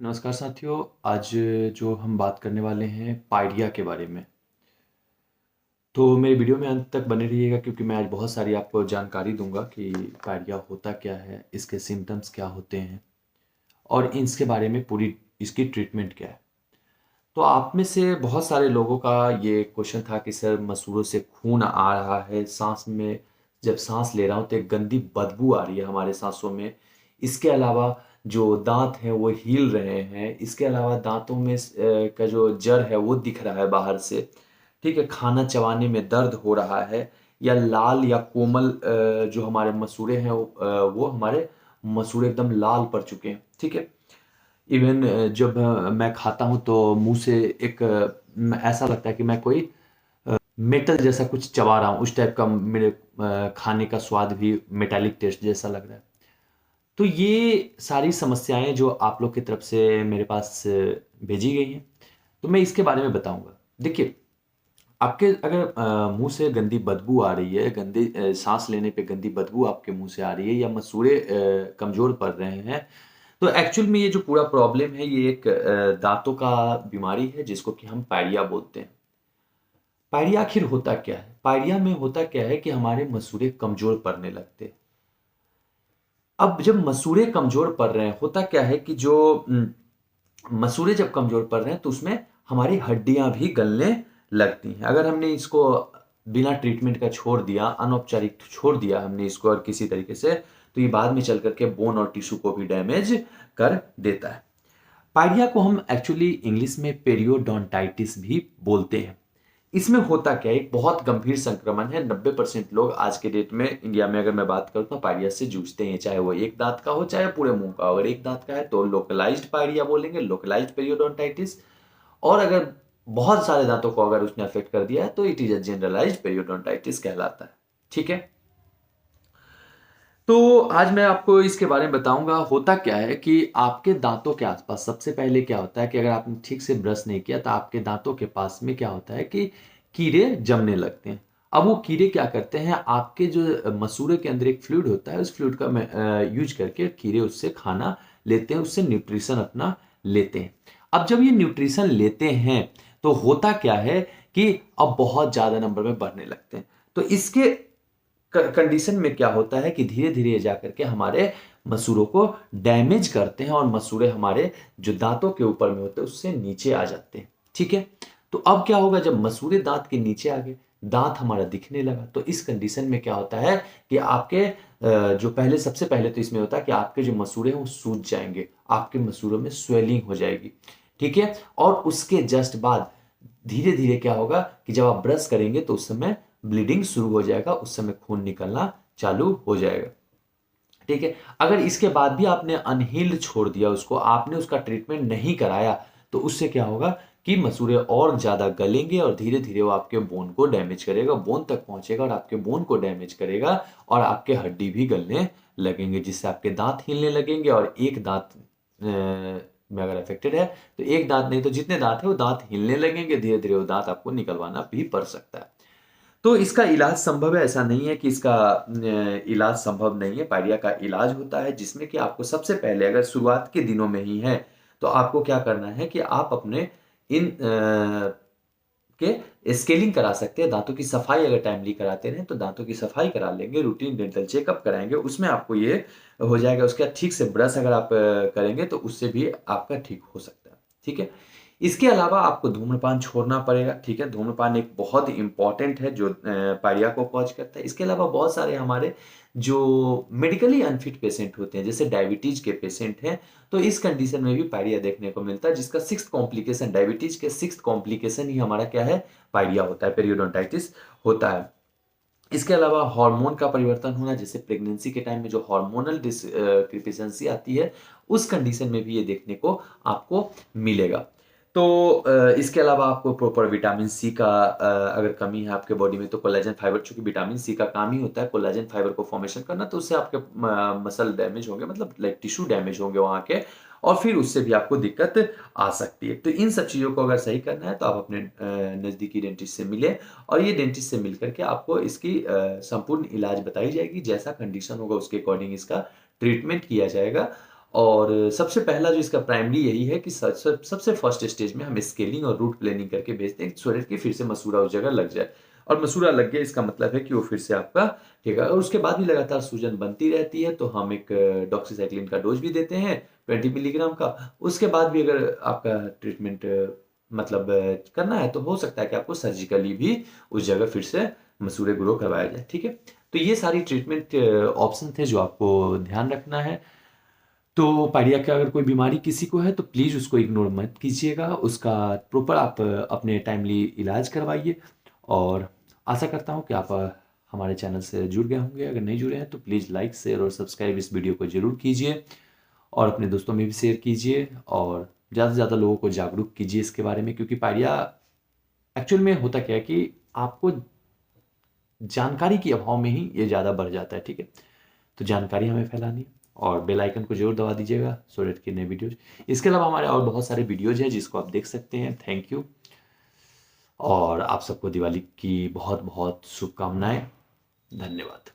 नमस्कार साथियों। आज जो हम बात करने वाले हैं पायरिया के बारे में। तो मेरे वीडियो में अंत तक बने रहिएगा क्योंकि मैं आज बहुत सारी आपको जानकारी दूंगा कि पायरिया होता क्या है, इसके सिम्टम्स क्या होते हैं और इसके बारे में पूरी इसकी ट्रीटमेंट क्या है। तो आप में से बहुत सारे लोगों का ये क्वेश्चन था कि सर मसूड़ों से खून आ रहा है, सांस में जब सांस ले रहा हूँ तो एक गंदी बदबू आ रही है हमारे सांसों में। इसके अलावा जो दांत हैं वो हिल रहे हैं। इसके अलावा दांतों में का जो जड़ है वो दिख रहा है बाहर से। ठीक है, खाना चबाने में दर्द हो रहा है या लाल या कोमल जो हमारे मसूड़े हैं वो हमारे मसूड़े एकदम लाल पड़ चुके हैं। ठीक है, इवन जब मैं खाता हूँ तो मुंह से एक ऐसा लगता है कि मैं कोई मेटल जैसा कुछ चबा रहा हूँ। उस टाइप का मेरे खाने का स्वाद भी मेटालिक टेस्ट जैसा लग रहा है। तो ये सारी समस्याएं जो आप लोग की तरफ से मेरे पास भेजी गई हैं, तो मैं इसके बारे में बताऊंगा। देखिए, आपके अगर मुंह से गंदी बदबू आ रही है, गंदी सांस लेने पे गंदी बदबू आपके मुंह से आ रही है या मसूड़े कमजोर पड़ रहे हैं, तो एक्चुअल में ये जो पूरा प्रॉब्लम है ये एक दांतों का बीमारी है जिसको कि हम पायरिया बोलते हैं। पायरिया आखिर होता क्या है? पायरिया में होता क्या है कि हमारे मसूड़े कमजोर पड़ने लगते हैं। अब जब मसूड़े कमजोर पड़ रहे हैं, होता क्या है कि जो मसूड़े जब कमजोर पड़ रहे हैं तो उसमें हमारी हड्डियां भी गलने लगती हैं। अगर हमने इसको बिना ट्रीटमेंट का छोड़ दिया, अनौपचारिक छोड़ दिया हमने इसको और किसी तरीके से, तो ये बाद में चल करके बोन और टिश्यू को भी डैमेज कर देता है। पायरिया को हम एक्चुअली इंग्लिश में पेरियोडोंटाइटिस भी बोलते हैं। इसमें होता क्या है, एक बहुत गंभीर संक्रमण है। 90% लोग आज के डेट में इंडिया में अगर मैं बात करूं तो पायरिया से जूझते हैं, चाहे वो एक दांत का हो चाहे पूरे मुंह का। अगर एक दांत का है तो लोकलाइज्ड पायरिया बोलेंगे, लोकलाइज्ड पेरियोडोंटाइटिस। और अगर बहुत सारे दांतों को अगर उसने अफेक्ट कर दिया है तो it is a generalised periodontitis कहलाता है। ठीक है, तो आज मैं आपको इसके बारे में बताऊंगा। होता क्या है कि आपके दांतों के आसपास सबसे पहले क्या होता है कि अगर आपने ठीक से ब्रश नहीं किया तो आपके दांतों के पास में क्या होता है कि कीड़े जमने लगते हैं। अब वो कीड़े क्या करते हैं, आपके जो मसूड़े के अंदर एक फ्लूइड होता है, उस फ्लूइड का यूज करके कीड़े उससे खाना लेते हैं, उससे न्यूट्रिशन अपना लेते हैं। अब जब ये न्यूट्रिशन लेते हैं तो होता क्या है कि अब बहुत ज्यादा नंबर में बढ़ने लगते हैं। तो इसके कंडीशन में क्या होता है कि धीरे धीरे जाकर के हमारे मसूड़ों को डैमेज करते हैं और मसूड़े हमारे जो दांतों के ऊपर में होते हैं उससे नीचे आ जाते हैं। ठीक है, तो अब क्या होगा, जब मसूड़े दांत के नीचे आ गए, दांत हमारा दिखने लगा, तो इस कंडीशन में क्या होता है कि आपके जो पहले सबसे पहले तो इसमें होता है कि आपके जो मसूड़े हैं वो सूज जाएंगे, आपके मसूड़ों में स्वेलिंग हो जाएगी। ठीक है, और उसके जस्ट बाद धीरे धीरे क्या होगा कि जब आप ब्रश करेंगे तो उस समय ब्लीडिंग शुरू हो जाएगा, उस समय खून निकलना चालू हो जाएगा। ठीक है, अगर इसके बाद भी आपने अनहील्ड छोड़ दिया, उसको आपने उसका ट्रीटमेंट नहीं कराया, तो उससे क्या होगा कि मसूड़े और ज्यादा गलेंगे और धीरे धीरे वो आपके बोन को डैमेज करेगा, बोन तक पहुंचेगा और आपके बोन को डैमेज करेगा और आपके हड्डी भी गलने लगेंगे, जिससे आपके दांत हिलने लगेंगे। और एक दांत में अगर अफेक्टेड है तो एक दांत नहीं तो जितने दांत है वो दांत हिलने लगेंगे, धीरे धीरे वो दांत आपको निकलवाना भी पड़ सकता है। तो इसका इलाज संभव है, ऐसा नहीं है कि इसका इलाज संभव नहीं है। पायरिया का इलाज होता है जिसमें कि आपको सबसे पहले अगर शुरुआत के दिनों में ही है तो आपको क्या करना है कि आप अपने इन के स्केलिंग करा सकते हैं। दांतों की सफाई अगर टाइमली कराते रहे तो दांतों की सफाई करा लेंगे, रूटीन डेंटल चेकअप कराएंगे, उसमें आपको ये हो जाएगा। उसके बाद ठीक से ब्रश अगर आप करेंगे तो उससे भी आपका ठीक हो सकता है। ठीक है, इसके अलावा आपको धूम्रपान छोड़ना पड़ेगा। ठीक है, धूम्रपान एक बहुत ही इंपॉर्टेंट है जो पायरिया को कॉज करता है। इसके अलावा बहुत सारे हमारे जो मेडिकली अनफिट पेशेंट होते हैं, जैसे डायबिटीज के पेशेंट हैं, तो इस कंडीशन में भी पायरिया देखने को मिलता है, जिसका सिक्स्थ कॉम्प्लिकेशन, डायबिटीज के सिक्स्थ कॉम्प्लिकेशन ही हमारा क्या है, पायरिया होता है, पेरियोडोंटाइटिस होता है। इसके अलावा हार्मोन का परिवर्तन होना, जैसे प्रेगनेंसी के टाइम में जो हार्मोनल डिस्क्रिपेंसी आती है, उस कंडीशन में भी ये देखने को आपको मिलेगा। तो इसके अलावा आपको प्रॉपर विटामिन सी का अगर कमी है आपके बॉडी में, तो कोलेजन फाइबर, चूंकि विटामिन सी का काम ही होता है कोलेजन फाइबर को फॉर्मेशन करना, तो उससे आपके मसल डैमेज होंगे, मतलब लाइक टिश्यू डैमेज होंगे वहां के, और फिर उससे भी आपको दिक्कत आ सकती है। तो इन सब चीजों को अगर सही करना है तो आप अपने नजदीकी डेंटिस्ट से मिले और ये डेंटिस्ट से मिलकर के आपको इसकी संपूर्ण इलाज बताई जाएगी। जैसा कंडीशन होगा उसके अकॉर्डिंग इसका ट्रीटमेंट किया जाएगा और सबसे पहला जो इसका प्राइमरी यही है कि सबसे फर्स्ट स्टेज में हम स्केलिंग और रूट प्लेनिंग करके भेजते हैं सो दैट कि फिर से मसूड़ा उस जगह लग जाए। और मसूड़ा लग गया इसका मतलब है कि वो फिर से आपका ठीक है। और उसके बाद भी लगातार सूजन बनती रहती है तो हम एक डॉक्सीसाइक्लिन का डोज भी देते हैं 20 मिलीग्राम का। उसके बाद भी अगर आपका ट्रीटमेंट मतलब करना है तो हो सकता है कि आपको सर्जिकली भी उस जगह फिर से मसूड़े ग्रो करवाया जाए, ठीक है। तो ये सारी ट्रीटमेंट ऑप्शन थे जो आपको ध्यान रखना है। तो पायरिया का अगर कोई बीमारी किसी को है तो प्लीज़ उसको इग्नोर मत कीजिएगा, उसका प्रॉपर आप अपने टाइमली इलाज करवाइए। और आशा करता हूँ कि आप हमारे चैनल से जुड़ गए होंगे। अगर नहीं जुड़े हैं तो प्लीज़ लाइक शेयर और सब्सक्राइब इस वीडियो को ज़रूर कीजिए और अपने दोस्तों में भी शेयर कीजिए और ज़्यादा से ज़्यादा लोगों को जागरूक कीजिए इसके बारे में, क्योंकि पायरिया एक्चुअल में होता क्या है कि आपको जानकारी के अभाव में ही ये ज़्यादा बढ़ जाता है, ठीक है। तो जानकारी हमें फैलानी है और बेल आइकन को जरूर दबा दीजिएगा सो डेट की नए वीडियोज। इसके अलावा हमारे और बहुत सारे वीडियोज हैं जिसको आप देख सकते हैं। थैंक यू और आप सबको दिवाली की बहुत बहुत शुभकामनाएं। धन्यवाद।